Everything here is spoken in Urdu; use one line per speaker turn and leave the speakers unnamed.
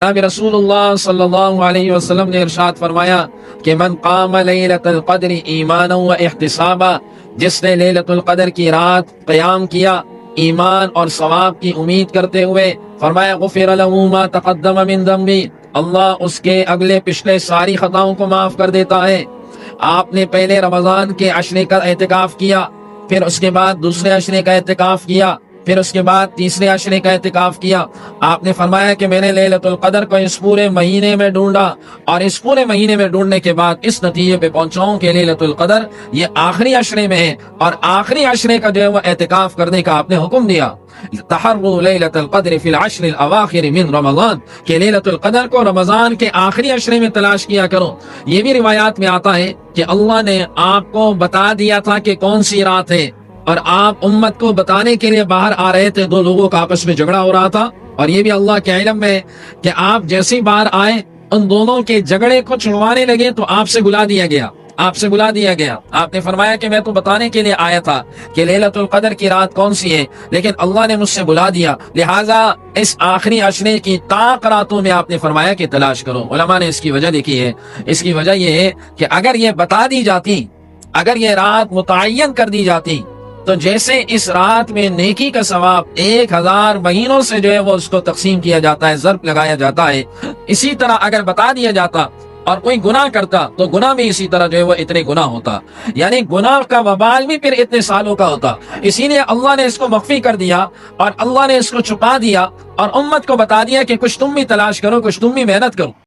جناب رسول اللہ صلی اللہ علیہ وسلم نے ارشاد فرمایا کہ من قام لیلۃ القدر ایمانا و احتسابا، جس نے لیلۃ القدر کی رات قیام کیا ایمان اور ثواب کی امید کرتے ہوئے، فرمایا غفر له ما تقدم من ذنبی، اللہ اس کے اگلے پچھلے ساری خطاؤں کو معاف کر دیتا ہے۔ آپ نے پہلے رمضان کے عشرے کا اعتکاف کیا، پھر اس کے بعد دوسرے عشرے کا اعتکاف کیا، پھر اس کے بعد تیسرے عشرے کا اعتکاف کیا۔ آپ نے فرمایا کہ میں نے لیلۃ القدر کو اس پورے مہینے میں ڈھونڈا، اور اس پورے مہینے میں ڈھونڈنے کے بعد اس نتیجے پہ پہنچا ہوں کہ لیلۃ القدر یہ آخری عشرے میں ہے، اور آخری عشرے کا جو ہے وہ اعتکاف کرنے کا آپ نے حکم دیا۔ تحروا لیلۃ القدر فی العشر الاواخر من رمضان، کہ لیلۃ القدر کو رمضان کے آخری عشرے میں تلاش کیا کرو۔ یہ بھی روایات میں آتا ہے کہ اللہ نے آپ کو بتا دیا تھا کہ کون سی رات ہے، اور آپ امت کو بتانے کے لیے باہر آ رہے تھے، دو لوگوں کا آپس میں جھگڑا ہو رہا تھا، اور یہ بھی اللہ کے علم میں کہ آپ جیسے باہر آئے ان دونوں کے جھگڑے کو چھڑوانے لگے تو آپ سے بلا دیا گیا، آپ سے بلا دیا گیا۔ آپ نے فرمایا کہ میں تو بتانے کے لیے آیا تھا کہ لیلۃ القدر کی رات کون سی ہے، لیکن اللہ نے مجھ سے بلا دیا، لہٰذا اس آخری عشرے کی طاق راتوں میں آپ نے فرمایا کہ تلاش کرو۔ علماء نے اس کی وجہ لکھی ہے، اس کی وجہ یہ ہے کہ اگر یہ بتا دی جاتی، اگر یہ رات متعین کر دی جاتی، تو جیسے اس رات میں نیکی کا ثواب 1000 مہینوں سے جو ہے وہ اس کو تقسیم کیا جاتا ہے، ضرب لگایا جاتا ہے، اسی طرح اگر بتا دیا جاتا اور کوئی گناہ کرتا تو گناہ بھی اسی طرح جو ہے وہ اتنے گناہ ہوتا، یعنی گناہ کا وبال بھی پھر اتنے سالوں کا ہوتا۔ اسی لیے اللہ نے اس کو مخفی کر دیا، اور اللہ نے اس کو چھپا دیا، اور امت کو بتا دیا کہ کچھ تم بھی تلاش کرو، کچھ تم بھی محنت کرو۔